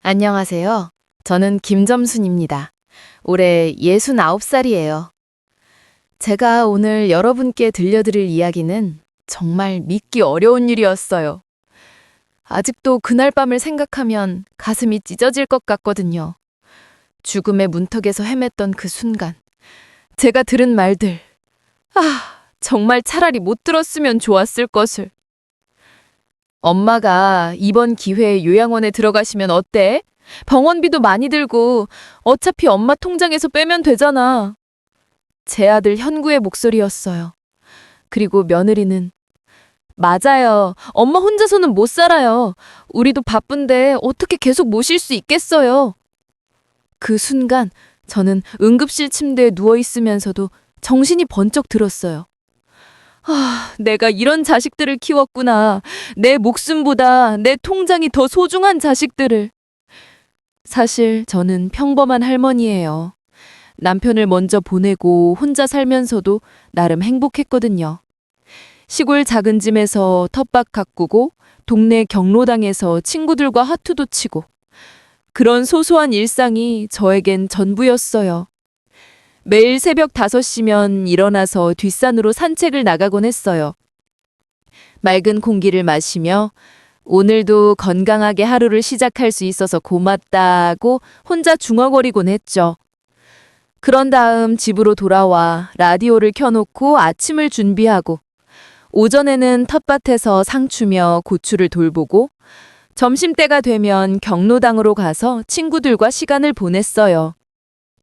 안녕하세요. 저는 김점순입니다. 올해 69살이에요. 제가 오늘 여러분께 들려드릴 이야기는 정말 믿기 어려운 일이었어요. 아직도 그날 밤을 생각하면 가슴이 찢어질 것 같거든요. 죽음의 문턱에서 헤맸던 그 순간, 제가 들은 말들, 정말 차라리 못 들었으면 좋았을 것을. 엄마가 이번 기회에 요양원에 들어가시면 어때? 병원비도 많이 들고 어차피 엄마 통장에서 빼면 되잖아. 제 아들 현구의 목소리였어요. 그리고 며느리는 맞아요. 엄마 혼자서는 못 살아요. 우리도 바쁜데 어떻게 계속 모실 수 있겠어요. 그 순간 저는 응급실 침대에 누워 있으면서도 정신이 번쩍 들었어요. 내가 이런 자식들을 키웠구나. 내 목숨보다 내 통장이 더 소중한 자식들을. 사실 저는 평범한 할머니예요. 남편을 먼저 보내고 혼자 살면서도 나름 행복했거든요. 시골 작은 집에서 텃밭 가꾸고 동네 경로당에서 친구들과 화투도 치고 그런 소소한 일상이 저에겐 전부였어요. 매일 새벽 5시면 일어나서 뒷산으로 산책을 나가곤 했어요. 맑은 공기를 마시며 오늘도 건강하게 하루를 시작할 수 있어서 고맙다고 혼자 중얼거리곤 했죠. 그런 다음 집으로 돌아와 라디오를 켜놓고 아침을 준비하고 오전에는 텃밭에서 상추며 고추를 돌보고 점심때가 되면 경로당으로 가서 친구들과 시간을 보냈어요.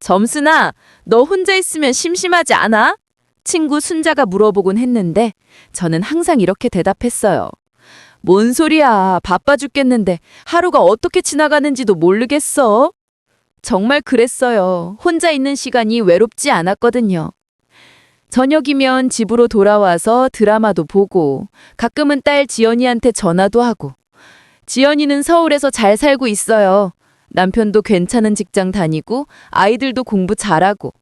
점순아, 너 혼자 있으면 심심하지 않아? 친구 순자가 물어보곤 했는데 저는 항상 이렇게 대답했어요. 뭔 소리야, 바빠 죽겠는데 하루가 어떻게 지나가는지도 모르겠어. 정말 그랬어요. 혼자 있는 시간이 외롭지 않았거든요. 저녁이면 집으로 돌아와서 드라마도 보고 가끔은 딸 지연이한테 전화도 하고 지연이는 서울에서 잘 살고 있어요. 남편도 괜찮은 직장 다니고 아이들도 공부 잘하고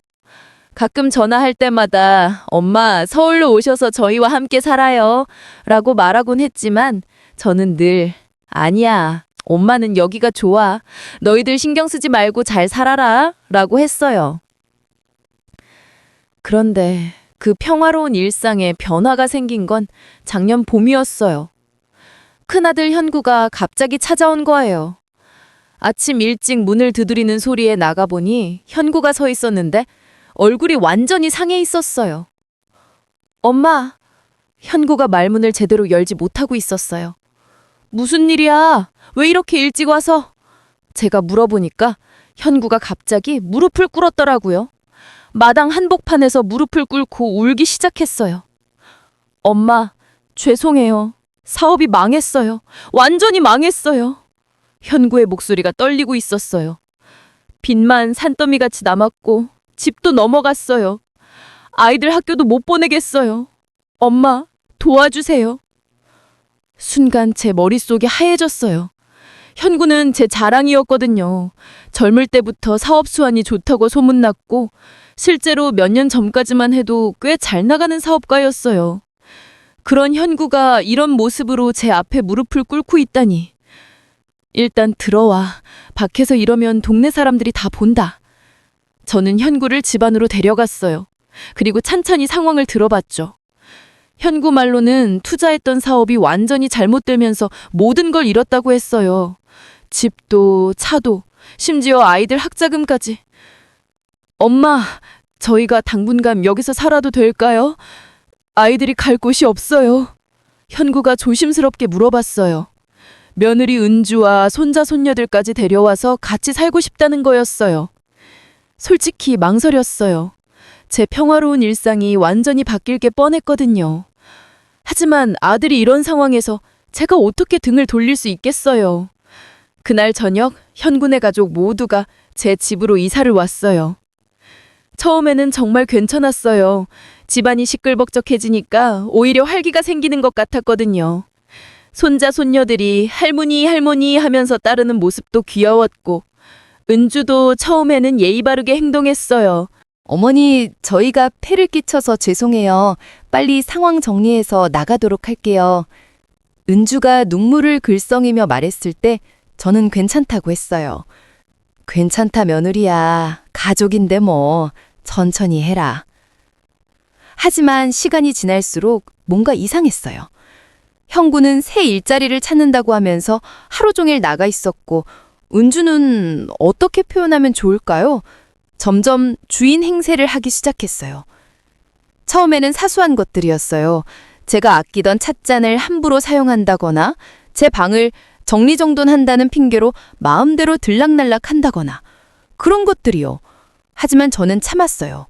가끔 전화할 때마다 엄마 서울로 오셔서 저희와 함께 살아요 라고 말하곤 했지만 저는 늘 아니야 엄마는 여기가 좋아 너희들 신경 쓰지 말고 잘 살아라 라고 했어요. 그런데 그 평화로운 일상에 변화가 생긴 건 작년 봄이었어요. 큰아들 현구가 갑자기 찾아온 거예요. 아침 일찍 문을 두드리는 소리에 나가보니 현구가 서 있었는데 얼굴이 완전히 상해 있었어요. 엄마, 현구가 말문을 제대로 열지 못하고 있었어요. 무슨 일이야? 왜 이렇게 일찍 와서? 제가 물어보니까 현구가 갑자기 무릎을 꿇었더라고요. 마당 한복판에서 무릎을 꿇고 울기 시작했어요. 엄마, 죄송해요. 사업이 망했어요. 완전히 망했어요. 현구의 목소리가 떨리고 있었어요. 빚만 산더미같이 남았고 집도 넘어갔어요. 아이들 학교도 못 보내겠어요. 엄마, 도와주세요. 순간 제 머릿속이 하얘졌어요. 현구는 제 자랑이었거든요. 젊을 때부터 사업 수완이 좋다고 소문났고 실제로 몇 년 전까지만 해도 꽤 잘 나가는 사업가였어요. 그런 현구가 이런 모습으로 제 앞에 무릎을 꿇고 있다니. 일단 들어와. 밖에서 이러면 동네 사람들이 다 본다. 저는 현구를 집 안으로 데려갔어요. 그리고 찬찬히 상황을 들어봤죠. 현구 말로는 투자했던 사업이 완전히 잘못되면서 모든 걸 잃었다고 했어요. 집도 차도 심지어 아이들 학자금까지. 엄마, 저희가 당분간 여기서 살아도 될까요? 아이들이 갈 곳이 없어요. 현구가 조심스럽게 물어봤어요. 며느리 은주와 손자 손녀들까지 데려와서 같이 살고 싶다는 거였어요. 솔직히 망설였어요. 제 평화로운 일상이 완전히 바뀔 게 뻔했거든요. 하지만 아들이 이런 상황에서 제가 어떻게 등을 돌릴 수 있겠어요. 그날 저녁 현군의 가족 모두가 제 집으로 이사를 왔어요. 처음에는 정말 괜찮았어요. 집안이 시끌벅적해지니까 오히려 활기가 생기는 것 같았거든요. 손자 손녀들이 할머니 할머니 하면서 따르는 모습도 귀여웠고 은주도 처음에는 예의 바르게 행동했어요. 어머니, 저희가 폐를 끼쳐서 죄송해요. 빨리 상황 정리해서 나가도록 할게요. 은주가 눈물을 글썽이며 말했을 때 저는 괜찮다고 했어요. 괜찮다, 며느리야. 가족인데 뭐. 천천히 해라. 하지만 시간이 지날수록 뭔가 이상했어요. 형구는 새 일자리를 찾는다고 하면서 하루 종일 나가 있었고, 은주는 어떻게 표현하면 좋을까요? 점점 주인 행세를 하기 시작했어요. 처음에는 사소한 것들이었어요. 제가 아끼던 찻잔을 함부로 사용한다거나, 제 방을 정리정돈한다는 핑계로 마음대로 들락날락 한다거나, 그런 것들이요. 하지만 저는 참았어요.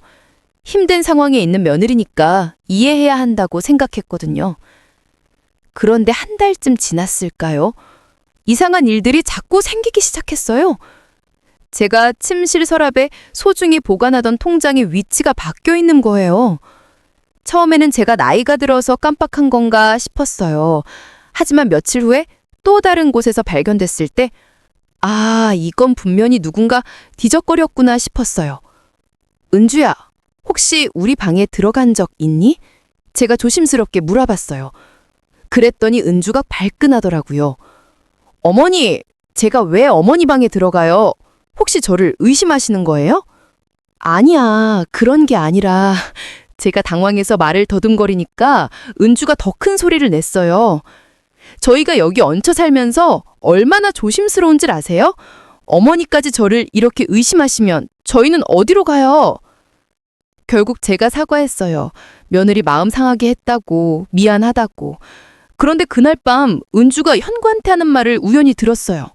힘든 상황에 있는 며느리니까 이해해야 한다고 생각했거든요. 그런데 한 달쯤 지났을까요? 이상한 일들이 자꾸 생기기 시작했어요. 제가 침실 서랍에 소중히 보관하던 통장의 위치가 바뀌어 있는 거예요. 처음에는 제가 나이가 들어서 깜빡한 건가 싶었어요. 하지만 며칠 후에 또 다른 곳에서 발견됐을 때, 아, 이건 분명히 누군가 뒤적거렸구나 싶었어요. 은주야, 혹시 우리 방에 들어간 적 있니? 제가 조심스럽게 물어봤어요. 그랬더니 은주가 발끈하더라고요. 어머니, 제가 왜 어머니 방에 들어가요? 혹시 저를 의심하시는 거예요? 아니야, 그런 게 아니라 제가 당황해서 말을 더듬거리니까 은주가 더 큰 소리를 냈어요. 저희가 여기 얹혀 살면서 얼마나 조심스러운 줄 아세요? 어머니까지 저를 이렇게 의심하시면 저희는 어디로 가요? 결국 제가 사과했어요. 며느리 마음 상하게 했다고, 미안하다고. 그런데 그날 밤 은주가 현구한테 하는 말을 우연히 들었어요.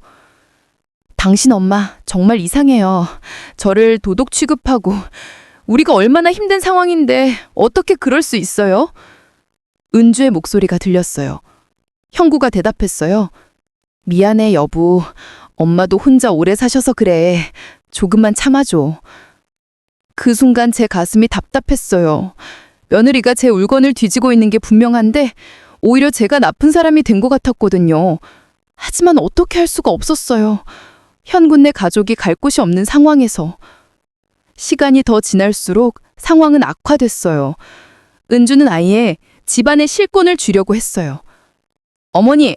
당신 엄마 정말 이상해요. 저를 도둑 취급하고 우리가 얼마나 힘든 상황인데 어떻게 그럴 수 있어요? 은주의 목소리가 들렸어요. 형구가 대답했어요. 미안해 여보. 엄마도 혼자 오래 사셔서 그래. 조금만 참아줘. 그 순간 제 가슴이 답답했어요. 며느리가 제 물건을 뒤지고 있는 게 분명한데 오히려 제가 나쁜 사람이 된 것 같았거든요. 하지만 어떻게 할 수가 없었어요. 현군네 가족이 갈 곳이 없는 상황에서. 시간이 더 지날수록 상황은 악화됐어요. 은주는 아예 집안에 실권을 쥐려고 했어요. 어머니,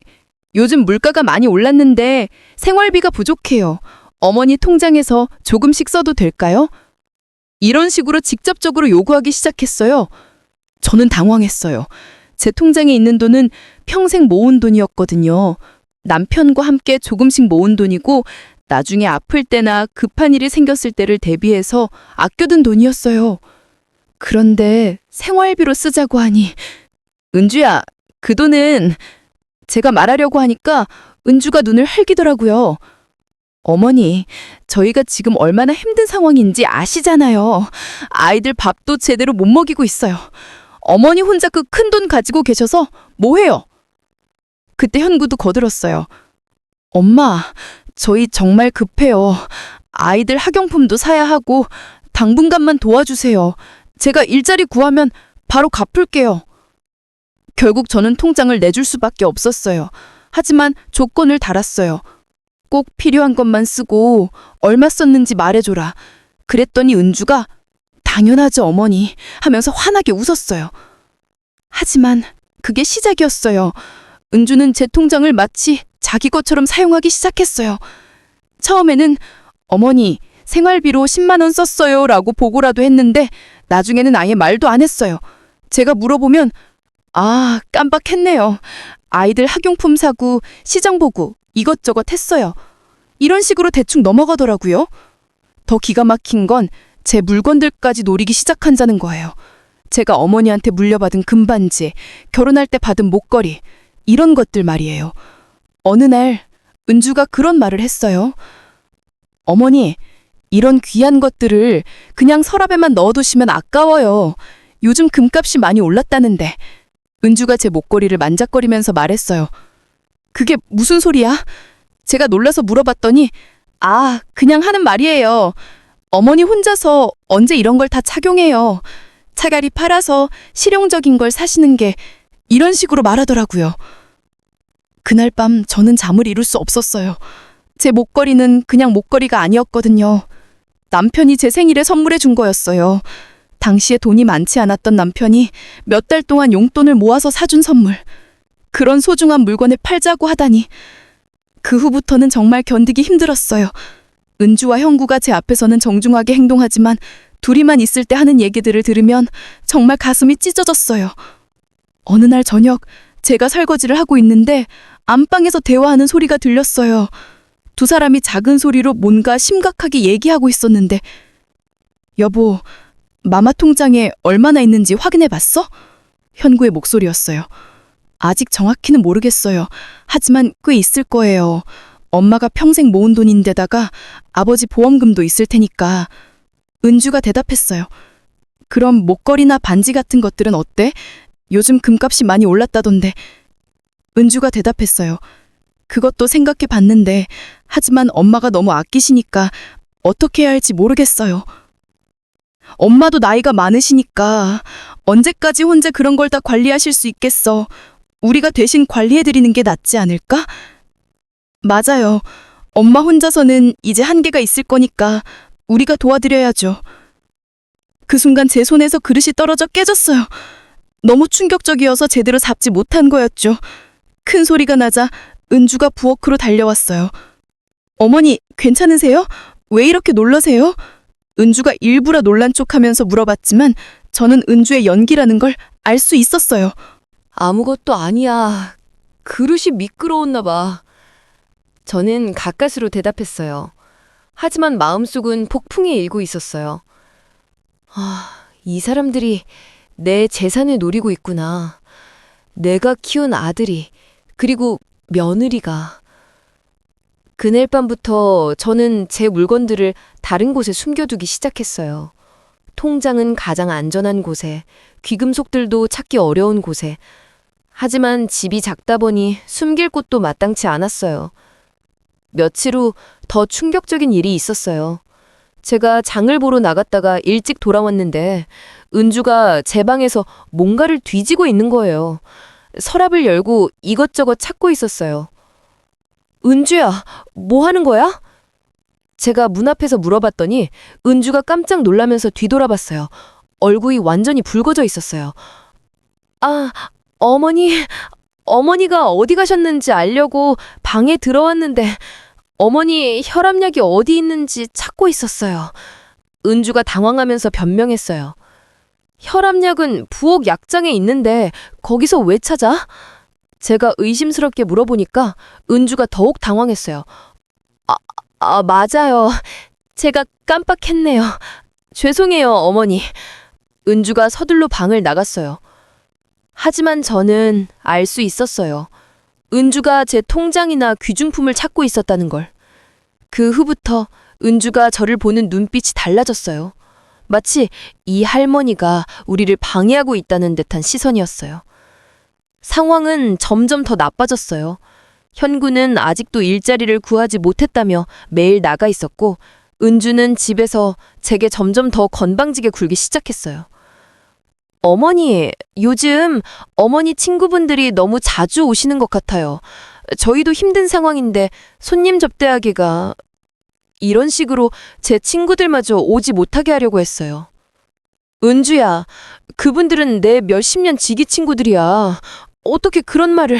요즘 물가가 많이 올랐는데 생활비가 부족해요. 어머니 통장에서 조금씩 써도 될까요? 이런 식으로 직접적으로 요구하기 시작했어요. 저는 당황했어요. 제 통장에 있는 돈은 평생 모은 돈이었거든요. 남편과 함께 조금씩 모은 돈이고 나중에 아플 때나 급한 일이 생겼을 때를 대비해서 아껴둔 돈이었어요. 그런데 생활비로 쓰자고 하니 은주야, 그 돈은 제가 말하려고 하니까 은주가 눈을 흘기더라고요. 어머니, 저희가 지금 얼마나 힘든 상황인지 아시잖아요. 아이들 밥도 제대로 못 먹이고 있어요. 어머니 혼자 그 큰 돈 가지고 계셔서 뭐해요? 그때 현구도 거들었어요. 엄마, 저희 정말 급해요. 아이들 학용품도 사야 하고 당분간만 도와주세요. 제가 일자리 구하면 바로 갚을게요. 결국 저는 통장을 내줄 수밖에 없었어요. 하지만 조건을 달았어요. 꼭 필요한 것만 쓰고 얼마 썼는지 말해줘라. 그랬더니 은주가 당연하죠 어머니 하면서 환하게 웃었어요. 하지만 그게 시작이었어요. 은주는 제 통장을 마치 자기 것처럼 사용하기 시작했어요. 처음에는 어머니 생활비로 10만 원 썼어요 라고 보고라도 했는데 나중에는 아예 말도 안 했어요. 제가 물어보면 아, 깜빡했네요. 아이들 학용품 사고 시장 보고 이것저것 했어요. 이런 식으로 대충 넘어가더라고요. 더 기가 막힌 건 제 물건들까지 노리기 시작한다는 거예요. 제가 어머니한테 물려받은 금반지, 결혼할 때 받은 목걸이, 이런 것들 말이에요. 어느 날 은주가 그런 말을 했어요. 어머니, 이런 귀한 것들을 그냥 서랍에만 넣어두시면 아까워요. 요즘 금값이 많이 올랐다는데. 은주가 제 목걸이를 만작거리면서 말했어요. 그게 무슨 소리야? 제가 놀라서 물어봤더니 아, 그냥 하는 말이에요. 어머니 혼자서 언제 이런 걸 다 착용해요. 차라리 팔아서 실용적인 걸 사시는 게 이런 식으로 말하더라고요. 그날 밤 저는 잠을 이룰 수 없었어요. 제 목걸이는 그냥 목걸이가 아니었거든요. 남편이 제 생일에 선물해 준 거였어요. 당시에 돈이 많지 않았던 남편이 몇 달 동안 용돈을 모아서 사준 선물. 그런 소중한 물건을 팔자고 하다니. 그 후부터는 정말 견디기 힘들었어요. 은주와 형구가 제 앞에서는 정중하게 행동하지만 둘이만 있을 때 하는 얘기들을 들으면 정말 가슴이 찢어졌어요. 어느 날 저녁 제가 설거지를 하고 있는데 안방에서 대화하는 소리가 들렸어요. 두 사람이 작은 소리로 뭔가 심각하게 얘기하고 있었는데 여보, 마마 통장에 얼마나 있는지 확인해 봤어? 현구의 목소리였어요. 아직 정확히는 모르겠어요. 하지만 꽤 있을 거예요. 엄마가 평생 모은 돈인데다가 아버지 보험금도 있을 테니까. 은주가 대답했어요. 그럼 목걸이나 반지 같은 것들은 어때? 요즘 금값이 많이 올랐다던데. 은주가 대답했어요. 그것도 생각해 봤는데, 하지만 엄마가 너무 아끼시니까 어떻게 해야 할지 모르겠어요. 엄마도 나이가 많으시니까 언제까지 혼자 그런 걸 다 관리하실 수 있겠어. 우리가 대신 관리해드리는 게 낫지 않을까? 맞아요. 엄마 혼자서는 이제 한계가 있을 거니까 우리가 도와드려야죠. 그 순간 제 손에서 그릇이 떨어져 깨졌어요. 너무 충격적이어서 제대로 잡지 못한 거였죠. 큰 소리가 나자 은주가 부엌으로 달려왔어요. 어머니, 괜찮으세요? 왜 이렇게 놀라세요? 은주가 일부러 놀란 척하면서 물어봤지만 저는 은주의 연기라는 걸 알 수 있었어요. 아무것도 아니야. 그릇이 미끄러웠나 봐. 저는 가까스로 대답했어요. 하지만 마음속은 폭풍이 일고 있었어요. 이 사람들이 내 재산을 노리고 있구나. 내가 키운 아들이, 그리고 며느리가. 그날 밤부터 저는 제 물건들을 다른 곳에 숨겨두기 시작했어요. 통장은 가장 안전한 곳에, 귀금속들도 찾기 어려운 곳에. 하지만 집이 작다 보니 숨길 곳도 마땅치 않았어요. 며칠 후 더 충격적인 일이 있었어요. 제가 장을 보러 나갔다가 일찍 돌아왔는데 은주가 제 방에서 뭔가를 뒤지고 있는 거예요. 서랍을 열고 이것저것 찾고 있었어요. 은주야, 뭐 하는 거야? 제가 문 앞에서 물어봤더니 은주가 깜짝 놀라면서 뒤돌아봤어요. 얼굴이 완전히 붉어져 있었어요. 아, 어머니가 어디 가셨는지 알려고 방에 들어왔는데 어머니 혈압약이 어디 있는지 찾고 있었어요. 은주가 당황하면서 변명했어요. 혈압약은 부엌 약장에 있는데 거기서 왜 찾아? 제가 의심스럽게 물어보니까 은주가 더욱 당황했어요. 맞아요. 제가 깜빡했네요. 죄송해요, 어머니. 은주가 서둘러 방을 나갔어요. 하지만 저는 알 수 있었어요. 은주가 제 통장이나 귀중품을 찾고 있었다는 걸. 그 후부터 은주가 저를 보는 눈빛이 달라졌어요. 마치 이 할머니가 우리를 방해하고 있다는 듯한 시선이었어요. 상황은 점점 더 나빠졌어요. 현구는 아직도 일자리를 구하지 못했다며 매일 나가 있었고, 은주는 집에서 제게 점점 더 건방지게 굴기 시작했어요. 어머니, 요즘 어머니 친구분들이 너무 자주 오시는 것 같아요. 저희도 힘든 상황인데 손님 접대하기가... 이런 식으로 제 친구들마저 오지 못하게 하려고 했어요. 은주야, 그분들은 내 몇십 년 지기 친구들이야. 어떻게 그런 말을...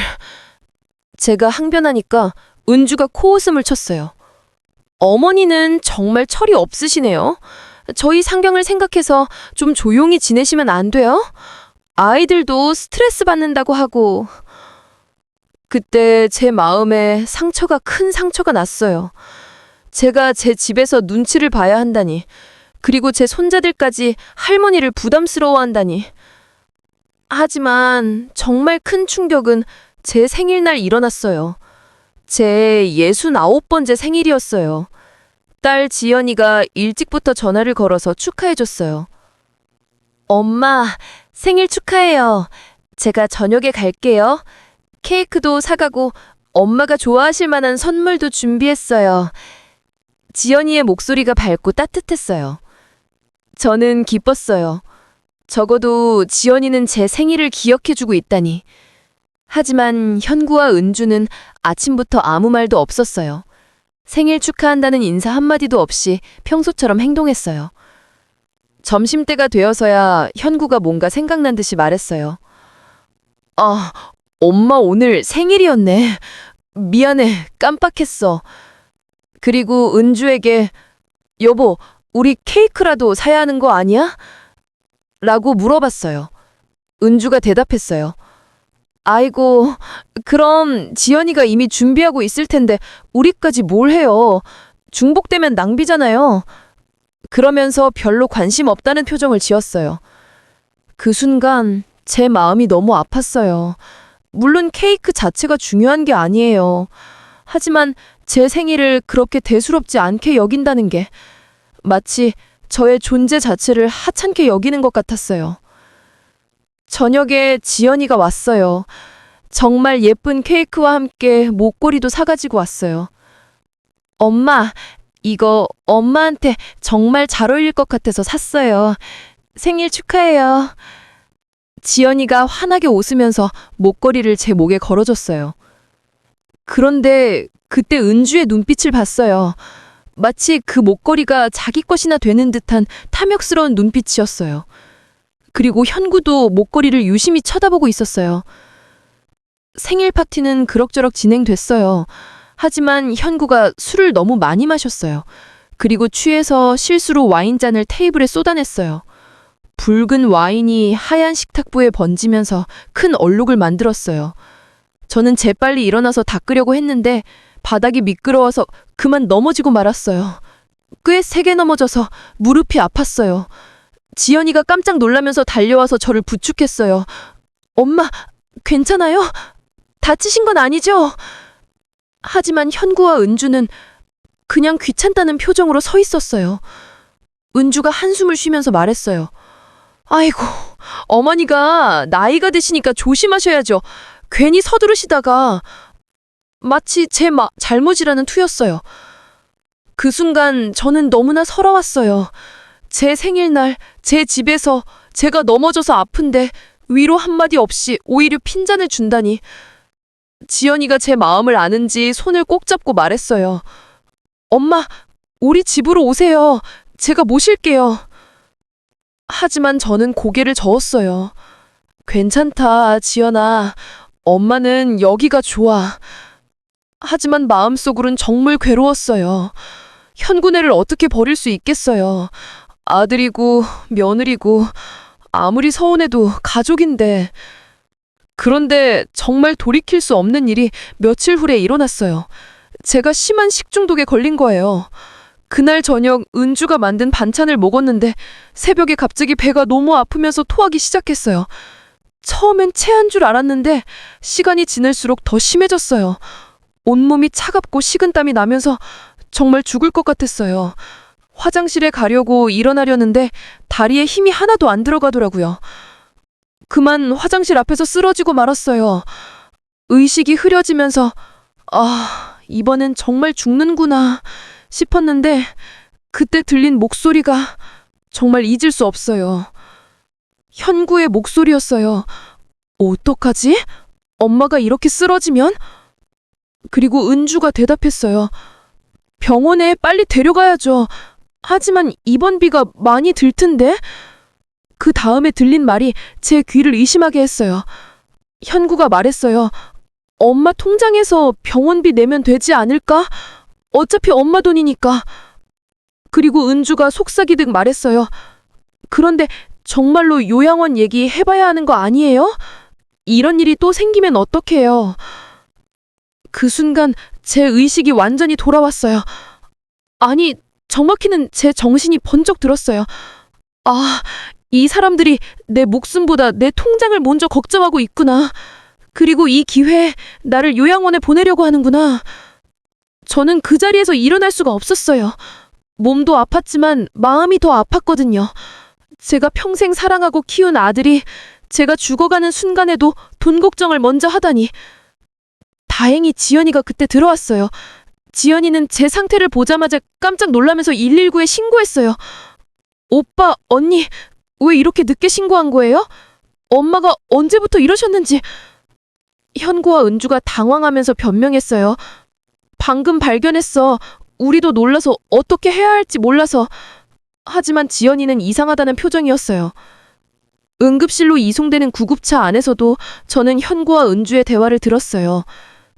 제가 항변하니까 은주가 코웃음을 쳤어요. 어머니는 정말 철이 없으시네요. 저희 상경을 생각해서 좀 조용히 지내시면 안 돼요? 아이들도 스트레스 받는다고 하고... 그때 제 마음에 큰 상처가 났어요. 제가 제 집에서 눈치를 봐야 한다니, 그리고 제 손자들까지 할머니를 부담스러워한다니. 하지만 정말 큰 충격은 제 생일날 일어났어요. 제 69번째 생일이었어요. 딸 지연이가 일찍부터 전화를 걸어서 축하해줬어요. 엄마, 생일 축하해요. 제가 저녁에 갈게요. 케이크도 사가고 엄마가 좋아하실 만한 선물도 준비했어요. 지연이의 목소리가 밝고 따뜻했어요. 저는 기뻤어요. 적어도 지연이는 제 생일을 기억해주고 있다니. 하지만 현구와 은주는 아침부터 아무 말도 없었어요. 생일 축하한다는 인사 한마디도 없이 평소처럼 행동했어요. 점심때가 되어서야 현구가 뭔가 생각난 듯이 말했어요. 엄마 오늘 생일이었네. 미안해, 깜빡했어. 그리고 은주에게 여보, 우리 케이크라도 사야 하는 거 아니야? 라고 물어봤어요. 은주가 대답했어요. 아이고, 그럼 지연이가 이미 준비하고 있을 텐데 우리까지 뭘 해요? 중복되면 낭비잖아요. 그러면서 별로 관심 없다는 표정을 지었어요. 그 순간 제 마음이 너무 아팠어요. 물론 케이크 자체가 중요한 게 아니에요. 하지만 제 생일을 그렇게 대수롭지 않게 여긴다는 게 마치 저의 존재 자체를 하찮게 여기는 것 같았어요. 저녁에 지연이가 왔어요. 정말 예쁜 케이크와 함께 목걸이도 사가지고 왔어요. 엄마, 이거 엄마한테 정말 잘 어울릴 것 같아서 샀어요. 생일 축하해요. 지연이가 환하게 웃으면서 목걸이를 제 목에 걸어줬어요. 그런데 그때 은주의 눈빛을 봤어요. 마치 그 목걸이가 자기 것이나 되는 듯한 탐욕스러운 눈빛이었어요. 그리고 현구도 목걸이를 유심히 쳐다보고 있었어요. 생일 파티는 그럭저럭 진행됐어요. 하지만 현구가 술을 너무 많이 마셨어요. 그리고 취해서 실수로 와인잔을 테이블에 쏟아냈어요. 붉은 와인이 하얀 식탁부에 번지면서 큰 얼룩을 만들었어요. 저는 재빨리 일어나서 닦으려고 했는데 바닥이 미끄러워서 그만 넘어지고 말았어요. 꽤 세게 넘어져서 무릎이 아팠어요. 지연이가 깜짝 놀라면서 달려와서 저를 부축했어요. 엄마, 괜찮아요? 다치신 건 아니죠? 하지만 현구와 은주는 그냥 귀찮다는 표정으로 서 있었어요. 은주가 한숨을 쉬면서 말했어요. 아이고, 어머니가 나이가 드시니까 조심하셔야죠. 괜히 서두르시다가 마치 제 잘못이라는 투였어요. 그 순간 저는 너무나 서러웠어요. 제 생일날 제 집에서 제가 넘어져서 아픈데 위로 한마디 없이 오히려 핀잔을 준다니. 지연이가 제 마음을 아는지 손을 꼭 잡고 말했어요. 엄마, 우리 집으로 오세요. 제가 모실게요. 하지만 저는 고개를 저었어요. 괜찮다, 지연아. 엄마는 여기가 좋아. 하지만 마음속으론 정말 괴로웠어요. 현구네를 어떻게 버릴 수 있겠어요. 아들이고 며느리고 아무리 서운해도 가족인데. 그런데 정말 돌이킬 수 없는 일이 며칠 후에 일어났어요. 제가 심한 식중독에 걸린 거예요. 그날 저녁 은주가 만든 반찬을 먹었는데 새벽에 갑자기 배가 너무 아프면서 토하기 시작했어요. 처음엔 체한 줄 알았는데 시간이 지날수록 더 심해졌어요. 온몸이 차갑고 식은땀이 나면서 정말 죽을 것 같았어요. 화장실에 가려고 일어나려는데 다리에 힘이 하나도 안 들어가더라고요. 그만 화장실 앞에서 쓰러지고 말았어요. 의식이 흐려지면서 이번엔 정말 죽는구나 싶었는데 그때 들린 목소리가 정말 잊을 수 없어요. 현구의 목소리였어요. 어떡하지? 엄마가 이렇게 쓰러지면? 그리고 은주가 대답했어요. 병원에 빨리 데려가야죠. 하지만 입원비가 많이 들 텐데? 그 다음에 들린 말이 제 귀를 의심하게 했어요. 현구가 말했어요. 엄마 통장에서 병원비 내면 되지 않을까? 어차피 엄마 돈이니까. 그리고 은주가 속삭이듯 말했어요. 그런데 정말로 요양원 얘기 해봐야 하는 거 아니에요? 이런 일이 또 생기면 어떡해요? 그 순간 제 의식이 완전히 돌아왔어요. 아니, 정확히는 제 정신이 번쩍 들었어요. 이 사람들이 내 목숨보다 내 통장을 먼저 걱정하고 있구나. 그리고 이 기회에 나를 요양원에 보내려고 하는구나. 저는 그 자리에서 일어날 수가 없었어요. 몸도 아팠지만 마음이 더 아팠거든요. 제가 평생 사랑하고 키운 아들이 제가 죽어가는 순간에도 돈 걱정을 먼저 하다니. 다행히 지연이가 그때 들어왔어요. 지연이는 제 상태를 보자마자 깜짝 놀라면서 119에 신고했어요. 오빠, 언니, 왜 이렇게 늦게 신고한 거예요? 엄마가 언제부터 이러셨는지. 현구와 은주가 당황하면서 변명했어요. 방금 발견했어. 우리도 놀라서 어떻게 해야 할지 몰라서. 하지만 지연이는 이상하다는 표정이었어요. 응급실로 이송되는 구급차 안에서도 저는 현구와 은주의 대화를 들었어요.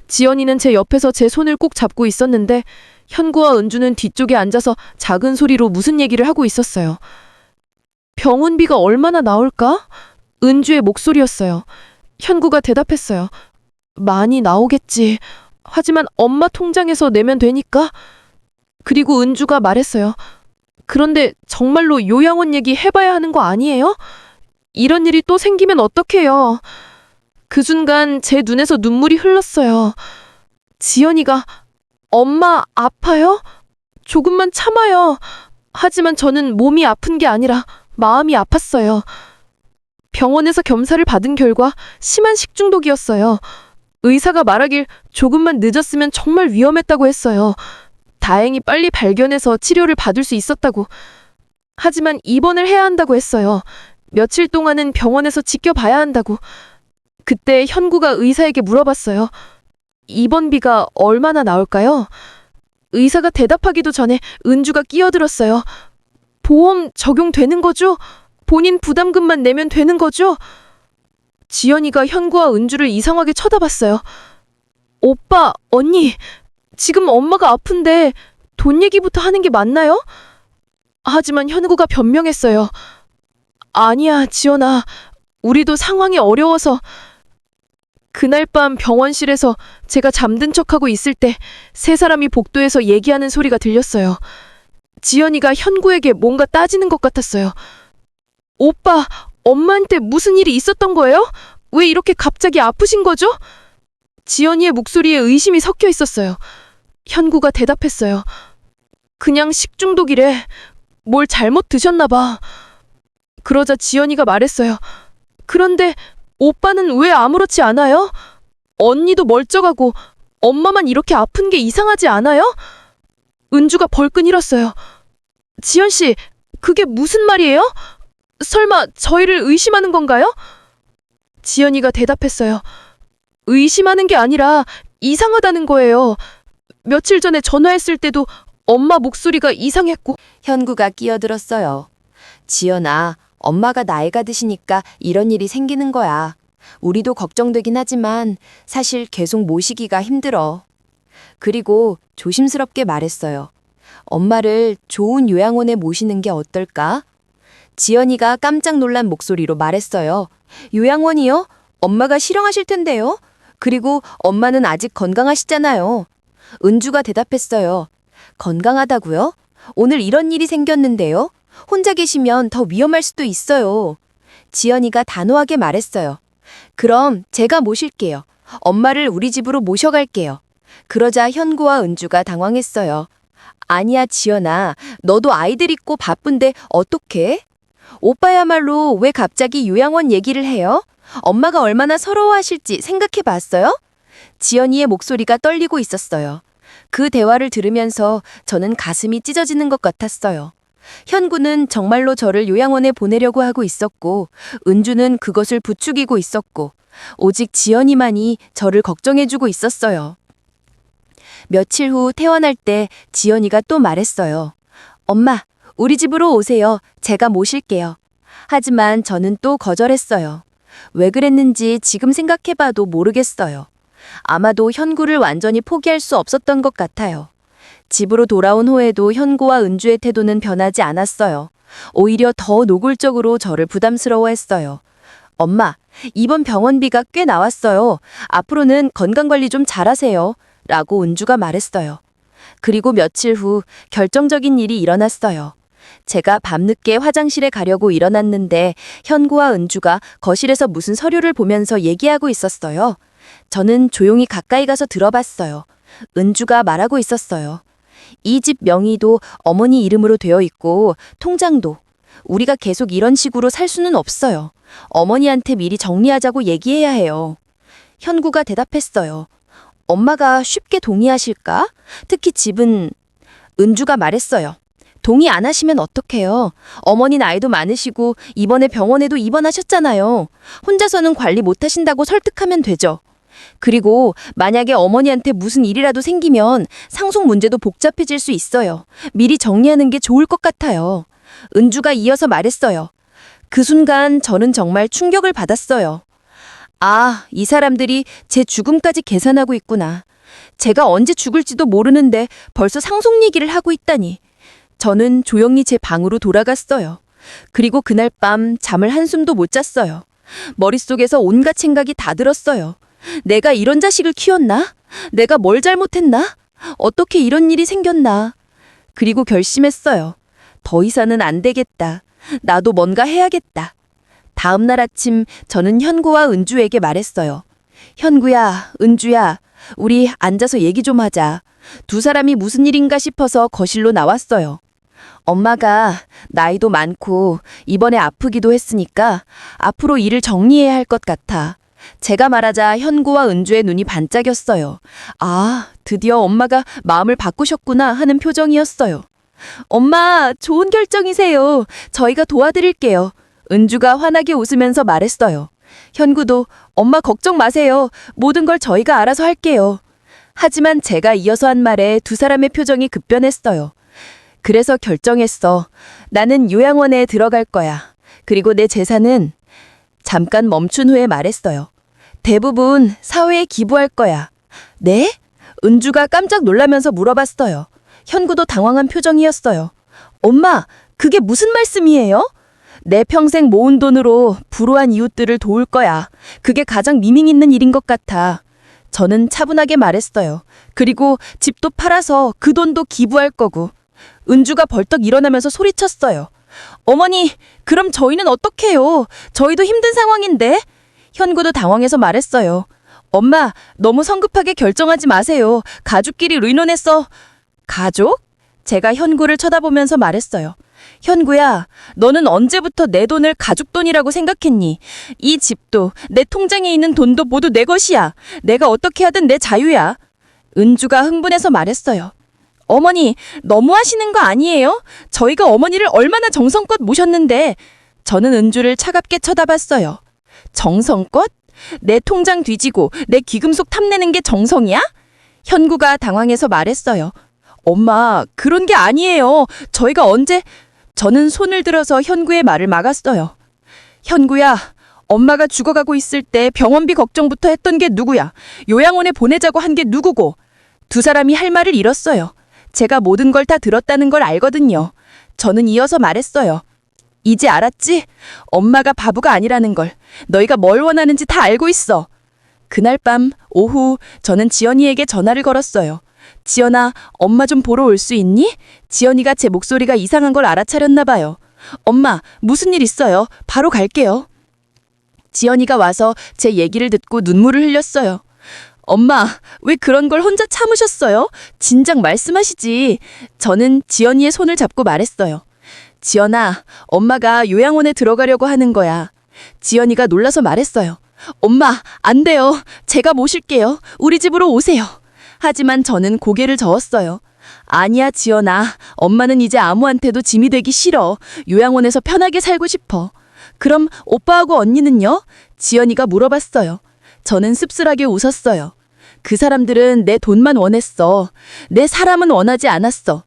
지연이는 제 옆에서 제 손을 꼭 잡고 있었는데 현구와 은주는 뒤쪽에 앉아서 작은 소리로 무슨 얘기를 하고 있었어요. 병원비가 얼마나 나올까? 은주의 목소리였어요. 현구가 대답했어요. 많이 나오겠지. 하지만 엄마 통장에서 내면 되니까. 그리고 은주가 말했어요. 그런데 정말로 요양원 얘기 해봐야 하는 거 아니에요? 이런 일이 또 생기면 어떡해요? 그 순간 제 눈에서 눈물이 흘렀어요. 지연이가 엄마 아파요? 조금만 참아요. 하지만 저는 몸이 아픈 게 아니라 마음이 아팠어요. 병원에서 검사를 받은 결과 심한 식중독이었어요. 의사가 말하길 조금만 늦었으면 정말 위험했다고 했어요. 다행히 빨리 발견해서 치료를 받을 수 있었다고. 하지만 입원을 해야 한다고 했어요. 며칠 동안은 병원에서 지켜봐야 한다고. 그때 현구가 의사에게 물어봤어요. 입원비가 얼마나 나올까요? 의사가 대답하기도 전에 은주가 끼어들었어요. 보험 적용되는 거죠? 본인 부담금만 내면 되는 거죠? 지연이가 현구와 은주를 이상하게 쳐다봤어요. 오빠, 언니, 지금 엄마가 아픈데 돈 얘기부터 하는 게 맞나요? 하지만 현구가 변명했어요. 아니야, 지연아. 우리도 상황이 어려워서. 그날 밤 병원실에서 제가 잠든 척하고 있을 때 세 사람이 복도에서 얘기하는 소리가 들렸어요. 지연이가 현구에게 뭔가 따지는 것 같았어요. 오빠, 엄마한테 무슨 일이 있었던 거예요? 왜 이렇게 갑자기 아프신 거죠? 지연이의 목소리에 의심이 섞여 있었어요. 현구가 대답했어요. 그냥 식중독이래. 뭘 잘못 드셨나 봐. 그러자 지연이가 말했어요. 그런데 오빠는 왜 아무렇지 않아요? 언니도 멀쩡하고 엄마만 이렇게 아픈 게 이상하지 않아요? 은주가 벌끈 일었어요. 지연 씨, 그게 무슨 말이에요? 설마 저희를 의심하는 건가요? 지연이가 대답했어요. 의심하는 게 아니라 이상하다는 거예요. 며칠 전에 전화했을 때도 엄마 목소리가 이상했고. 현구가 끼어들었어요. 지연아, 엄마가 나이가 드시니까 이런 일이 생기는 거야. 우리도 걱정되긴 하지만 사실 계속 모시기가 힘들어. 그리고 조심스럽게 말했어요. 엄마를 좋은 요양원에 모시는 게 어떨까? 지연이가 깜짝 놀란 목소리로 말했어요. 요양원이요? 엄마가 실형하실 텐데요? 그리고 엄마는 아직 건강하시잖아요. 은주가 대답했어요. 건강하다고요? 오늘 이런 일이 생겼는데요? 혼자 계시면 더 위험할 수도 있어요. 지연이가 단호하게 말했어요. 그럼 제가 모실게요. 엄마를 우리 집으로 모셔갈게요. 그러자 현구와 은주가 당황했어요. 아니야, 지연아. 너도 아이들 있고 바쁜데 어떡해? 오빠야말로 왜 갑자기 요양원 얘기를 해요? 엄마가 얼마나 서러워하실지 생각해 봤어요? 지연이의 목소리가 떨리고 있었어요. 그 대화를 들으면서 저는 가슴이 찢어지는 것 같았어요. 현구는 정말로 저를 요양원에 보내려고 하고 있었고, 은주는 그것을 부추기고 있었고, 오직 지연이만이 저를 걱정해주고 있었어요. 며칠 후 퇴원할 때 지연이가 또 말했어요. 엄마, 우리 집으로 오세요. 제가 모실게요. 하지만 저는 또 거절했어요. 왜 그랬는지 지금 생각해봐도 모르겠어요. 아마도 현구를 완전히 포기할 수 없었던 것 같아요. 집으로 돌아온 후에도 현구와 은주의 태도는 변하지 않았어요. 오히려 더 노골적으로 저를 부담스러워했어요. 엄마, 이번 병원비가 꽤 나왔어요. 앞으로는 건강관리 좀 잘하세요. 라고 은주가 말했어요. 그리고 며칠 후 결정적인 일이 일어났어요. 제가 밤늦게 화장실에 가려고 일어났는데 현구와 은주가 거실에서 무슨 서류를 보면서 얘기하고 있었어요. 저는 조용히 가까이 가서 들어봤어요. 은주가 말하고 있었어요. 이 집 명의도 어머니 이름으로 되어 있고 통장도. 우리가 계속 이런 식으로 살 수는 없어요. 어머니한테 미리 정리하자고 얘기해야 해요. 현구가 대답했어요. 엄마가 쉽게 동의하실까? 특히 집은... 은주가 말했어요. 동의 안 하시면 어떡해요? 어머니 나이도 많으시고 이번에 병원에도 입원하셨잖아요. 혼자서는 관리 못 하신다고 설득하면 되죠. 그리고 만약에 어머니한테 무슨 일이라도 생기면 상속 문제도 복잡해질 수 있어요. 미리 정리하는 게 좋을 것 같아요. 은주가 이어서 말했어요. 그 순간 저는 정말 충격을 받았어요. 아, 이 사람들이 제 죽음까지 계산하고 있구나. 제가 언제 죽을지도 모르는데 벌써 상속 얘기를 하고 있다니. 저는 조용히 제 방으로 돌아갔어요. 그리고 그날 밤 잠을 한숨도 못 잤어요. 머릿속에서 온갖 생각이 다 들었어요. 내가 이런 자식을 키웠나? 내가 뭘 잘못했나? 어떻게 이런 일이 생겼나? 그리고 결심했어요. 더 이상은 안 되겠다. 나도 뭔가 해야겠다. 다음 날 아침 저는 현구와 은주에게 말했어요. 현구야, 은주야, 우리 앉아서 얘기 좀 하자. 두 사람이 무슨 일인가 싶어서 거실로 나왔어요. 엄마가 나이도 많고 이번에 아프기도 했으니까 앞으로 일을 정리해야 할 것 같아. 제가 말하자 현구와 은주의 눈이 반짝였어요. 아, 드디어 엄마가 마음을 바꾸셨구나 하는 표정이었어요. 엄마, 좋은 결정이세요. 저희가 도와드릴게요. 은주가 환하게 웃으면서 말했어요. 현구도 엄마 걱정 마세요. 모든 걸 저희가 알아서 할게요. 하지만 제가 이어서 한 말에 두 사람의 표정이 급변했어요. 그래서 결정했어. 나는 요양원에 들어갈 거야. 그리고 내 재산은 잠깐 멈춘 후에 말했어요. 대부분 사회에 기부할 거야. 네? 은주가 깜짝 놀라면서 물어봤어요. 현구도 당황한 표정이었어요. 엄마, 그게 무슨 말씀이에요? 내 평생 모은 돈으로 불우한 이웃들을 도울 거야. 그게 가장 미밍 있는 일인 것 같아. 저는 차분하게 말했어요. 그리고 집도 팔아서 그 돈도 기부할 거고. 은주가 벌떡 일어나면서 소리쳤어요. 어머니, 그럼 저희는 어떡해요? 저희도 힘든 상황인데? 현구도 당황해서 말했어요. 엄마, 너무 성급하게 결정하지 마세요. 가족끼리 의논했어. 가족? 제가 현구를 쳐다보면서 말했어요. 현구야, 너는 언제부터 내 돈을 가족 돈이라고 생각했니? 이 집도 내 통장에 있는 돈도 모두 내 것이야. 내가 어떻게 하든 내 자유야. 은주가 흥분해서 말했어요. 어머니, 너무하시는 거 아니에요? 저희가 어머니를 얼마나 정성껏 모셨는데. 저는 은주를 차갑게 쳐다봤어요. 정성껏? 내 통장 뒤지고 내 귀금속 탐내는 게 정성이야? 현구가 당황해서 말했어요. 엄마, 그런 게 아니에요. 저희가 언제... 저는 손을 들어서 현구의 말을 막았어요. 현구야, 엄마가 죽어가고 있을 때 병원비 걱정부터 했던 게 누구야? 요양원에 보내자고 한 게 누구고? 두 사람이 할 말을 잃었어요. 제가 모든 걸 다 들었다는 걸 알거든요. 저는 이어서 말했어요. 이제 알았지? 엄마가 바보가 아니라는 걸. 너희가 뭘 원하는지 다 알고 있어. 그날 밤 오후 저는 지연이에게 전화를 걸었어요. 지연아, 엄마 좀 보러 올 수 있니? 지연이가 제 목소리가 이상한 걸 알아차렸나 봐요. 엄마, 무슨 일 있어요? 바로 갈게요. 지연이가 와서 제 얘기를 듣고 눈물을 흘렸어요. 엄마, 왜 그런 걸 혼자 참으셨어요? 진작 말씀하시지. 저는 지연이의 손을 잡고 말했어요. 지연아, 엄마가 요양원에 들어가려고 하는 거야. 지연이가 놀라서 말했어요. 엄마, 안 돼요. 제가 모실게요. 우리 집으로 오세요. 하지만 저는 고개를 저었어요. 아니야, 지연아. 엄마는 이제 아무한테도 짐이 되기 싫어. 요양원에서 편하게 살고 싶어. 그럼 오빠하고 언니는요? 지연이가 물어봤어요. 저는 씁쓸하게 웃었어요. 그 사람들은 내 돈만 원했어. 내 사람은 원하지 않았어.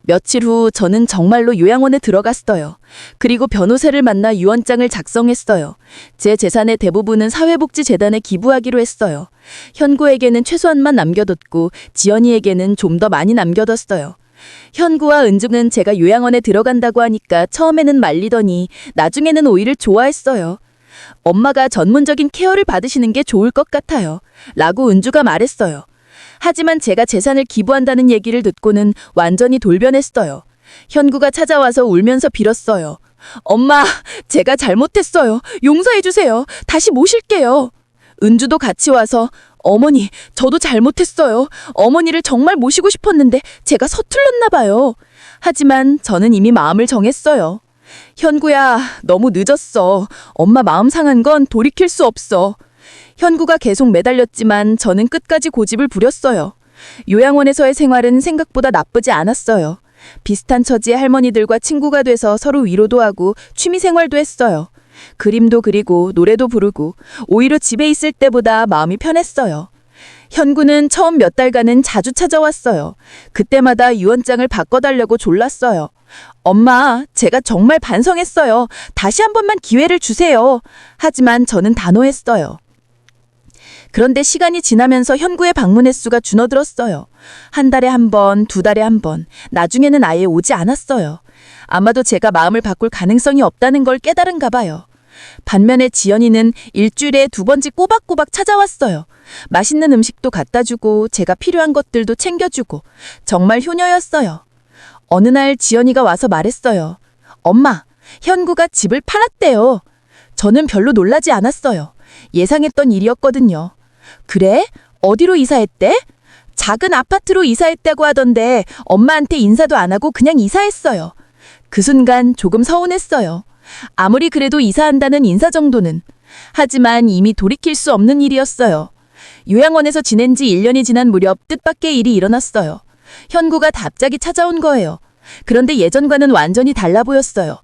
며칠 후 저는 정말로 요양원에 들어갔어요. 그리고 변호사를 만나 유언장을 작성했어요. 제 재산의 대부분은 사회복지재단에 기부하기로 했어요. 현구에게는 최소한만 남겨뒀고 지연이에게는 좀 더 많이 남겨뒀어요. 현구와 은주는 제가 요양원에 들어간다고 하니까 처음에는 말리더니 나중에는 오히려 좋아했어요. 엄마가 전문적인 케어를 받으시는 게 좋을 것 같아요. 라고 은주가 말했어요. 하지만 제가 재산을 기부한다는 얘기를 듣고는 완전히 돌변했어요. 현구가 찾아와서 울면서 빌었어요. 엄마, 제가 잘못했어요. 용서해주세요. 다시 모실게요. 은주도 같이 와서 어머니, 저도 잘못했어요. 어머니를 정말 모시고 싶었는데 제가 서툴렀나 봐요. 하지만 저는 이미 마음을 정했어요. 현구야, 너무 늦었어. 엄마 마음 상한 건 돌이킬 수 없어. 현구가 계속 매달렸지만 저는 끝까지 고집을 부렸어요. 요양원에서의 생활은 생각보다 나쁘지 않았어요. 비슷한 처지의 할머니들과 친구가 돼서 서로 위로도 하고 취미생활도 했어요. 그림도 그리고 노래도 부르고 오히려 집에 있을 때보다 마음이 편했어요. 현구는 처음 몇 달간은 자주 찾아왔어요. 그때마다 유언장을 바꿔달라고 졸랐어요. 엄마, 제가 정말 반성했어요. 다시 한 번만 기회를 주세요. 하지만 저는 단호했어요. 그런데 시간이 지나면서 현구의 방문 횟수가 줄어들었어요. 한 달에 한 번, 두 달에 한 번, 나중에는 아예 오지 않았어요. 아마도 제가 마음을 바꿀 가능성이 없다는 걸 깨달은가 봐요. 반면에 지연이는 일주일에 두 번씩 꼬박꼬박 찾아왔어요. 맛있는 음식도 갖다 주고 제가 필요한 것들도 챙겨주고 정말 효녀였어요. 어느 날 지연이가 와서 말했어요. 엄마, 현구가 집을 팔았대요. 저는 별로 놀라지 않았어요. 예상했던 일이었거든요. 그래? 어디로 이사했대? 작은 아파트로 이사했다고 하던데 엄마한테 인사도 안 하고 그냥 이사했어요. 그 순간 조금 서운했어요. 아무리 그래도 이사한다는 인사 정도는. 하지만 이미 돌이킬 수 없는 일이었어요. 요양원에서 지낸 지 1년이 지난 무렵 뜻밖의 일이 일어났어요. 현구가 갑자기 찾아온 거예요. 그런데 예전과는 완전히 달라 보였어요.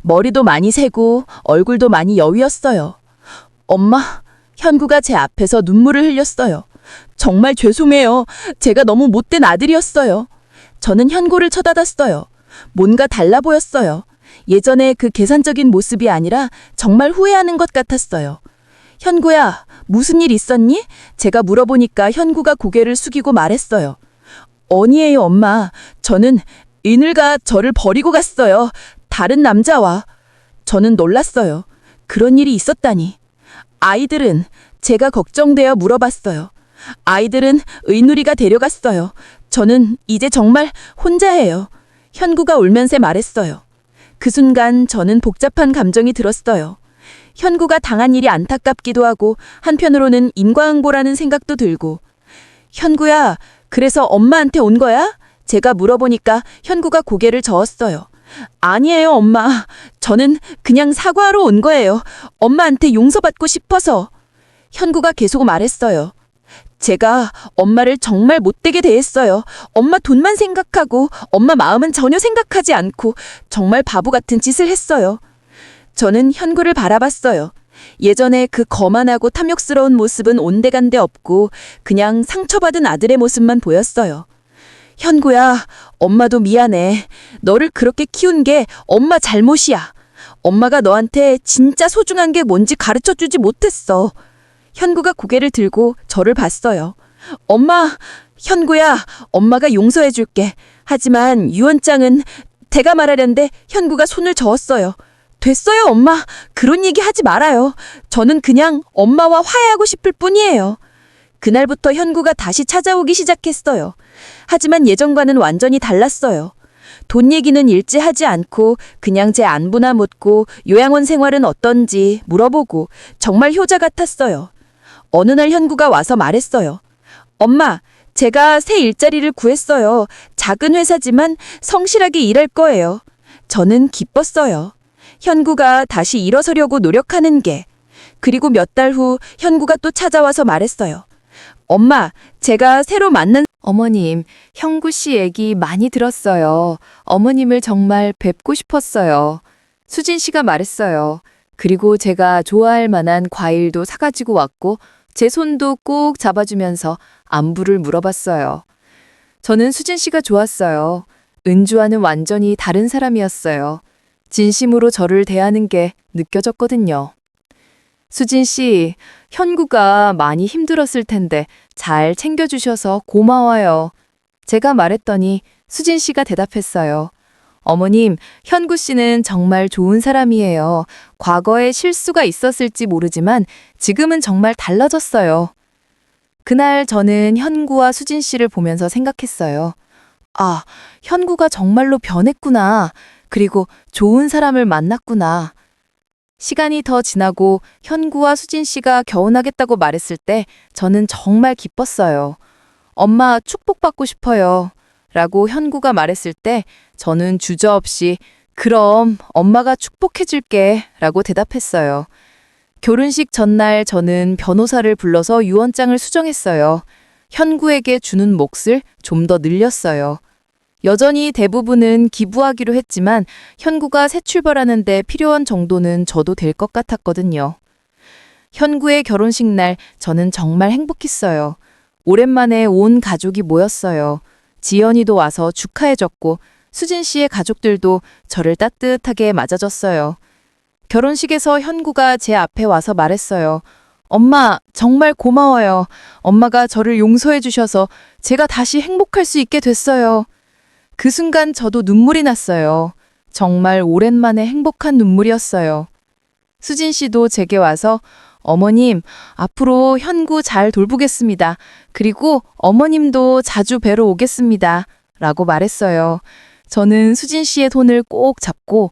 머리도 많이 새고 얼굴도 많이 여위었어요. 엄마, 현구가 제 앞에서 눈물을 흘렸어요. 정말 죄송해요. 제가 너무 못된 아들이었어요. 저는 현구를 쳐다봤어요. 뭔가 달라 보였어요. 예전에 그 계산적인 모습이 아니라 정말 후회하는 것 같았어요. 현구야, 무슨 일 있었니? 제가 물어보니까 현구가 고개를 숙이고 말했어요. 아니에요, 엄마. 저는 이늘가 저를 버리고 갔어요. 다른 남자와. 저는 놀랐어요. 그런 일이 있었다니. 아이들은 제가 걱정되어 물어봤어요. 아이들은 의누리가 데려갔어요. 저는 이제 정말 혼자예요. 현구가 울면서 말했어요. 그 순간 저는 복잡한 감정이 들었어요. 현구가 당한 일이 안타깝기도 하고 한편으로는 인과응보라는 생각도 들고. 현구야, 그래서 엄마한테 온 거야? 제가 물어보니까 현구가 고개를 저었어요. 아니에요, 엄마. 저는 그냥 사과하러 온 거예요. 엄마한테 용서받고 싶어서. 현구가 계속 말했어요. 제가 엄마를 정말 못되게 대했어요. 엄마 돈만 생각하고 엄마 마음은 전혀 생각하지 않고 정말 바보 같은 짓을 했어요. 저는 현구를 바라봤어요. 예전에 그 거만하고 탐욕스러운 모습은 온데간데 없고 그냥 상처받은 아들의 모습만 보였어요. 현구야, 엄마도 미안해. 너를 그렇게 키운 게 엄마 잘못이야. 엄마가 너한테 진짜 소중한 게 뭔지 가르쳐주지 못했어. 현구가 고개를 들고 저를 봤어요. 엄마, 현구야, 엄마가 용서해줄게. 하지만 유언장은 제가 말하려는데 현구가 손을 저었어요. 됐어요, 엄마. 그런 얘기 하지 말아요. 저는 그냥 엄마와 화해하고 싶을 뿐이에요. 그날부터 현구가 다시 찾아오기 시작했어요. 하지만 예전과는 완전히 달랐어요. 돈 얘기는 일제하지 않고 그냥 제 안부나 묻고 요양원 생활은 어떤지 물어보고 정말 효자 같았어요. 어느 날 현구가 와서 말했어요. 엄마, 제가 새 일자리를 구했어요. 작은 회사지만 성실하게 일할 거예요. 저는 기뻤어요. 현구가 다시 일어서려고 노력하는 게. 그리고 몇 달 후 현구가 또 찾아와서 말했어요. 엄마, 제가 새로 만난 어머님, 현구 씨 얘기 많이 들었어요. 어머님을 정말 뵙고 싶었어요. 수진 씨가 말했어요. 그리고 제가 좋아할 만한 과일도 사가지고 왔고 제 손도 꼭 잡아주면서 안부를 물어봤어요. 저는 수진 씨가 좋았어요. 은주와는 완전히 다른 사람이었어요. 진심으로 저를 대하는 게 느껴졌거든요. 수진 씨, 현구가 많이 힘들었을 텐데 잘 챙겨주셔서 고마워요. 제가 말했더니 수진 씨가 대답했어요. 어머님, 현구 씨는 정말 좋은 사람이에요. 과거에 실수가 있었을지 모르지만 지금은 정말 달라졌어요. 그날 저는 현구와 수진 씨를 보면서 생각했어요. 아, 현구가 정말로 변했구나. 그리고 좋은 사람을 만났구나. 시간이 더 지나고 현구와 수진 씨가 결혼하겠다고 말했을 때 저는 정말 기뻤어요. 엄마 축복받고 싶어요. 라고 현구가 말했을 때 저는 주저없이 그럼 엄마가 축복해줄게 라고 대답했어요. 결혼식 전날 저는 변호사를 불러서 유언장을 수정했어요. 현구에게 주는 몫을 좀 더 늘렸어요. 여전히 대부분은 기부하기로 했지만 현구가 새 출발하는데 필요한 정도는 저도 될 것 같았거든요. 현구의 결혼식 날 저는 정말 행복했어요. 오랜만에 온 가족이 모였어요. 지연이도 와서 축하해줬고 수진 씨의 가족들도 저를 따뜻하게 맞아줬어요. 결혼식에서 현구가 제 앞에 와서 말했어요. 엄마, 정말 고마워요. 엄마가 저를 용서해 주셔서 제가 다시 행복할 수 있게 됐어요. 그 순간 저도 눈물이 났어요. 정말 오랜만에 행복한 눈물이었어요. 수진 씨도 제게 와서 어머님, 앞으로 현구 잘 돌보겠습니다. 그리고 어머님도 자주 뵈러 오겠습니다. 라고 말했어요. 저는 수진 씨의 손을 꼭 잡고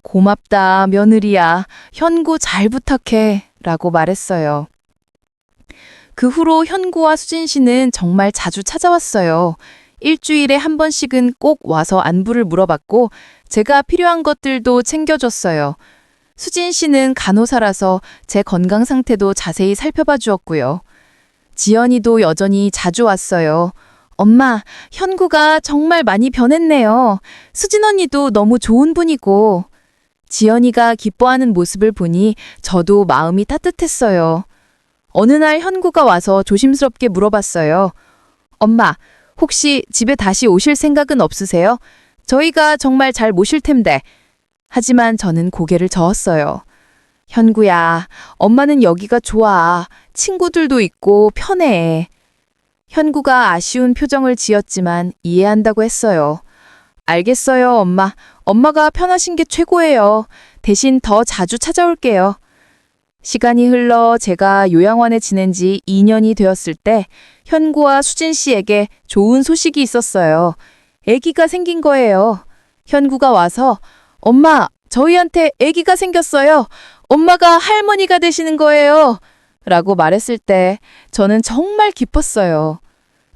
고맙다, 며느리야. 현구 잘 부탁해. 라고 말했어요. 그 후로 현구와 수진 씨는 정말 자주 찾아왔어요. 일주일에 한 번씩은 꼭 와서 안부를 물어봤고 제가 필요한 것들도 챙겨줬어요. 수진 씨는 간호사라서 제 건강 상태도 자세히 살펴봐 주었고요. 지연이도 여전히 자주 왔어요. 엄마, 현구가 정말 많이 변했네요. 수진 언니도 너무 좋은 분이고. 지연이가 기뻐하는 모습을 보니 저도 마음이 따뜻했어요. 어느 날 현구가 와서 조심스럽게 물어봤어요. 엄마, 혹시 집에 다시 오실 생각은 없으세요? 저희가 정말 잘 모실 텐데. 하지만 저는 고개를 저었어요. 현구야, 엄마는 여기가 좋아. 친구들도 있고 편해. 현구가 아쉬운 표정을 지었지만 이해한다고 했어요. 알겠어요, 엄마. 엄마가 편하신 게 최고예요. 대신 더 자주 찾아올게요. 시간이 흘러 제가 요양원에 지낸 지 2년이 되었을 때 현구와 수진 씨에게 좋은 소식이 있었어요. 아기가 생긴 거예요. 현구가 와서 엄마, 저희한테 아기가 생겼어요. 엄마가 할머니가 되시는 거예요. 라고 말했을 때 저는 정말 기뻤어요.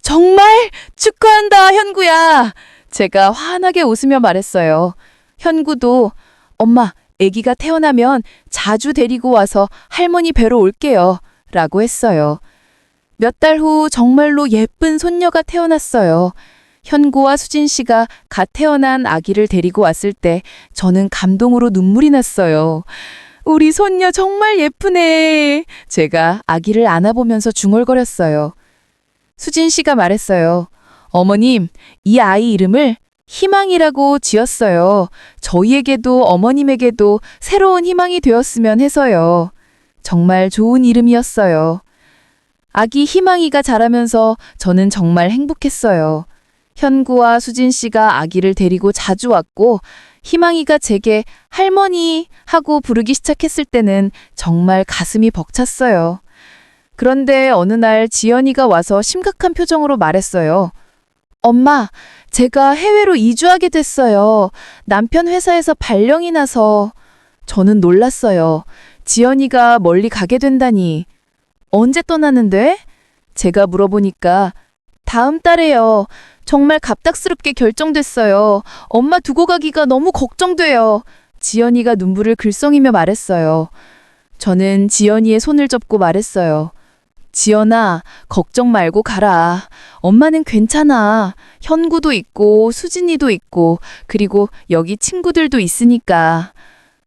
정말 축하한다, 현구야. 제가 환하게 웃으며 말했어요. 현구도 엄마, 아기가 태어나면 자주 데리고 와서 할머니 뵈러 올게요. 라고 했어요. 몇 달 후 정말로 예쁜 손녀가 태어났어요. 현구와 수진 씨가 갓 태어난 아기를 데리고 왔을 때 저는 감동으로 눈물이 났어요. 우리 손녀 정말 예쁘네. 제가 아기를 안아보면서 중얼거렸어요. 수진 씨가 말했어요. 어머님, 이 아이 이름을 희망이라고 지었어요. 저희에게도 어머님에게도 새로운 희망이 되었으면 해서요. 정말 좋은 이름이었어요. 아기 희망이가 자라면서 저는 정말 행복했어요. 현구와 수진 씨가 아기를 데리고 자주 왔고 희망이가 제게 할머니 하고 부르기 시작했을 때는 정말 가슴이 벅찼어요. 그런데 어느 날 지연이가 와서 심각한 표정으로 말했어요. 엄마, 제가 해외로 이주하게 됐어요. 남편 회사에서 발령이 나서. 저는 놀랐어요. 지연이가 멀리 가게 된다니. 언제 떠나는데? 제가 물어보니까 다음 달에요. 정말 갑작스럽게 결정됐어요. 엄마 두고 가기가 너무 걱정돼요. 지연이가 눈물을 글썽이며 말했어요. 저는 지연이의 손을 잡고 말했어요. 지연아, 걱정 말고 가라. 엄마는 괜찮아. 현구도 있고 수진이도 있고 그리고 여기 친구들도 있으니까.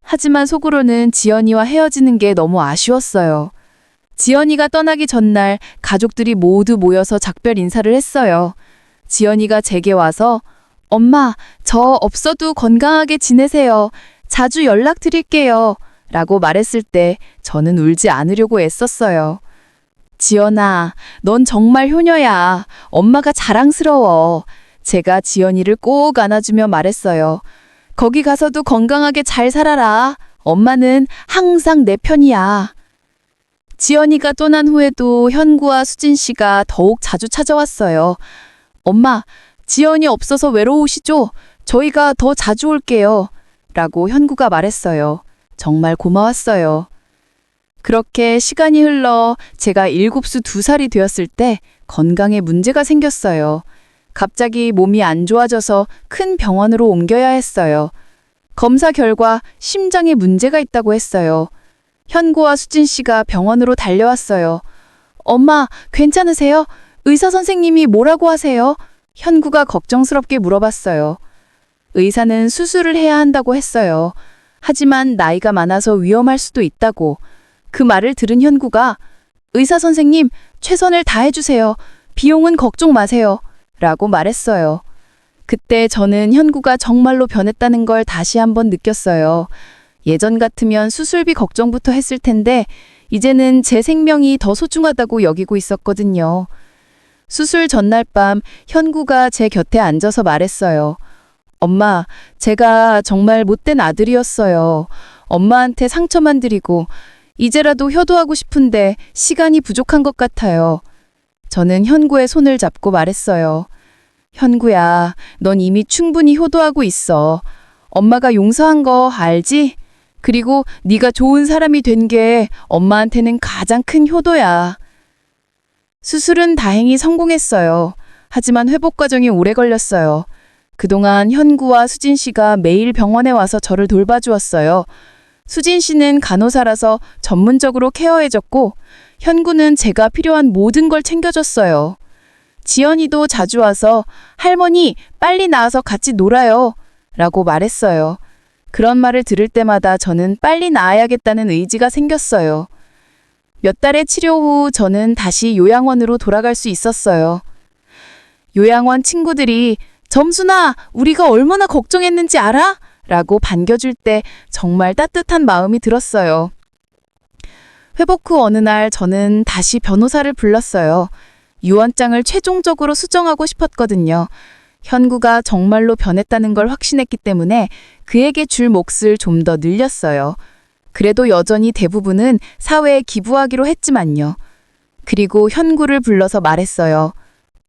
하지만 속으로는 지연이와 헤어지는 게 너무 아쉬웠어요. 지연이가 떠나기 전날 가족들이 모두 모여서 작별 인사를 했어요. 지연이가 제게 와서 엄마, 저 없어도 건강하게 지내세요. 자주 연락드릴게요. 라고 말했을 때 저는 울지 않으려고 애썼어요. 지연아, 넌 정말 효녀야. 엄마가 자랑스러워. 제가 지연이를 꼭 안아주며 말했어요. 거기 가서도 건강하게 잘 살아라. 엄마는 항상 내 편이야. 지연이가 떠난 후에도 현구와 수진 씨가 더욱 자주 찾아왔어요. 엄마, 지연이 없어서 외로우시죠? 저희가 더 자주 올게요. 라고 현구가 말했어요. 정말 고마웠어요. 그렇게 시간이 흘러 제가 7수 2살이 되었을 때 건강에 문제가 생겼어요. 갑자기 몸이 안 좋아져서 큰 병원으로 옮겨야 했어요. 검사 결과 심장에 문제가 있다고 했어요. 현구와 수진 씨가 병원으로 달려왔어요. 엄마, 괜찮으세요? 의사 선생님이 뭐라고 하세요? 현구가 걱정스럽게 물어봤어요. 의사는 수술을 해야 한다고 했어요. 하지만 나이가 많아서 위험할 수도 있다고. 그 말을 들은 현구가 의사 선생님, 최선을 다해주세요. 비용은 걱정 마세요. 라고 말했어요. 그때 저는 현구가 정말로 변했다는 걸 다시 한번 느꼈어요. 예전 같으면 수술비 걱정부터 했을 텐데 이제는 제 생명이 더 소중하다고 여기고 있었거든요. 수술 전날 밤 현구가 제 곁에 앉아서 말했어요. 엄마, 제가 정말 못된 아들이었어요. 엄마한테 상처만 드리고 이제라도 효도하고 싶은데 시간이 부족한 것 같아요. 저는 현구의 손을 잡고 말했어요. 현구야, 넌 이미 충분히 효도하고 있어. 엄마가 용서한 거 알지? 그리고 네가 좋은 사람이 된 게 엄마한테는 가장 큰 효도야. 수술은 다행히 성공했어요. 하지만 회복 과정이 오래 걸렸어요. 그동안 현구와 수진 씨가 매일 병원에 와서 저를 돌봐주었어요. 수진 씨는 간호사라서 전문적으로 케어해줬고 현구는 제가 필요한 모든 걸 챙겨줬어요. 지연이도 자주 와서 할머니 빨리 나와서 같이 놀아요 라고 말했어요. 그런 말을 들을 때마다 저는 빨리 나아야겠다는 의지가 생겼어요. 몇 달의 치료 후 저는 다시 요양원으로 돌아갈 수 있었어요. 요양원 친구들이 점순아, 우리가 얼마나 걱정했는지 알아? 라고 반겨줄 때 정말 따뜻한 마음이 들었어요. 회복 후 어느 날 저는 다시 변호사를 불렀어요. 유언장을 최종적으로 수정하고 싶었거든요. 현구가 정말로 변했다는 걸 확신했기 때문에 그에게 줄 몫을 좀 더 늘렸어요. 그래도 여전히 대부분은 사회에 기부하기로 했지만요. 그리고 현구를 불러서 말했어요.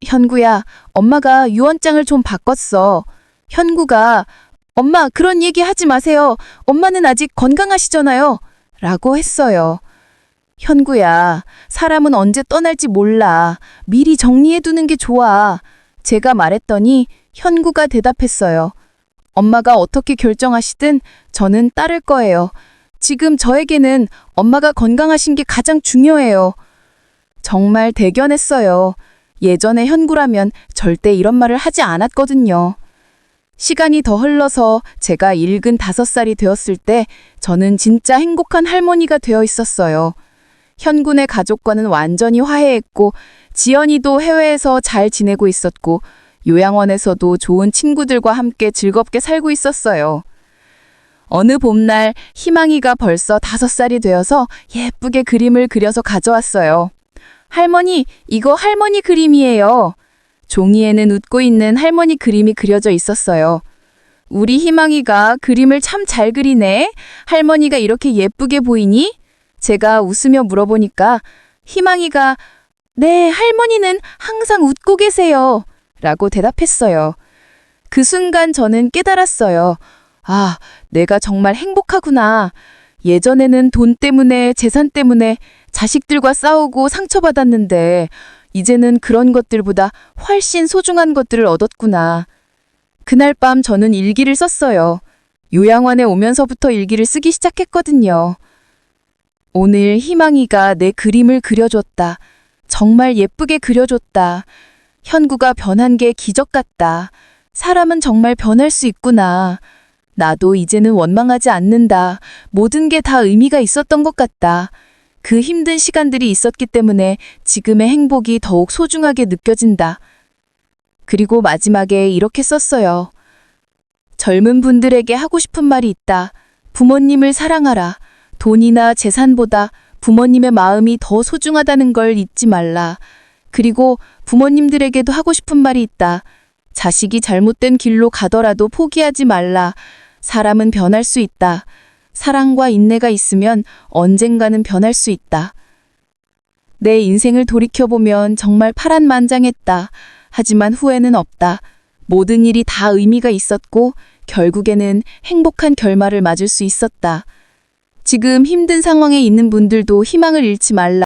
현구야, 엄마가 유언장을 좀 바꿨어. 현구가 엄마, 그런 얘기 하지 마세요. 엄마는 아직 건강하시잖아요. 라고 했어요. 현구야, 사람은 언제 떠날지 몰라. 미리 정리해두는 게 좋아. 제가 말했더니 현구가 대답했어요. 엄마가 어떻게 결정하시든 저는 따를 거예요. 지금 저에게는 엄마가 건강하신 게 가장 중요해요. 정말 대견했어요. 예전에 현구라면 절대 이런 말을 하지 않았거든요. 시간이 더 흘러서 제가 일근 5살이 되었을 때 저는 진짜 행복한 할머니가 되어 있었어요. 현군의 가족과는 완전히 화해했고 지연이도 해외에서 잘 지내고 있었고 요양원에서도 좋은 친구들과 함께 즐겁게 살고 있었어요. 어느 봄날 희망이가 벌써 5살이 되어서 예쁘게 그림을 그려서 가져왔어요. 할머니, 이거 할머니 그림이에요. 종이에는 웃고 있는 할머니 그림이 그려져 있었어요. 우리 희망이가 그림을 참 잘 그리네. 할머니가 이렇게 예쁘게 보이니? 제가 웃으며 물어보니까 희망이가 네, 할머니는 항상 웃고 계세요. 라고 대답했어요. 그 순간 저는 깨달았어요. 아, 내가 정말 행복하구나. 예전에는 돈 때문에, 재산 때문에 자식들과 싸우고 상처받았는데 이제는 그런 것들보다 훨씬 소중한 것들을 얻었구나. 그날 밤 저는 일기를 썼어요. 요양원에 오면서부터 일기를 쓰기 시작했거든요. 오늘 희망이가 내 그림을 그려줬다. 정말 예쁘게 그려줬다. 현구가 변한 게 기적 같다. 사람은 정말 변할 수 있구나. 나도 이제는 원망하지 않는다. 모든 게 다 의미가 있었던 것 같다. 그 힘든 시간들이 있었기 때문에 지금의 행복이 더욱 소중하게 느껴진다. 그리고 마지막에 이렇게 썼어요. 젊은 분들에게 하고 싶은 말이 있다. 부모님을 사랑하라. 돈이나 재산보다 부모님의 마음이 더 소중하다는 걸 잊지 말라. 그리고 부모님들에게도 하고 싶은 말이 있다. 자식이 잘못된 길로 가더라도 포기하지 말라. 사람은 변할 수 있다. 사랑과 인내가 있으면 언젠가는 변할 수 있다. 내 인생을 돌이켜보면 정말 파란만장했다. 하지만 후회는 없다. 모든 일이 다 의미가 있었고 결국에는 행복한 결말을 맞을 수 있었다. 지금 힘든 상황에 있는 분들도 희망을 잃지 말라.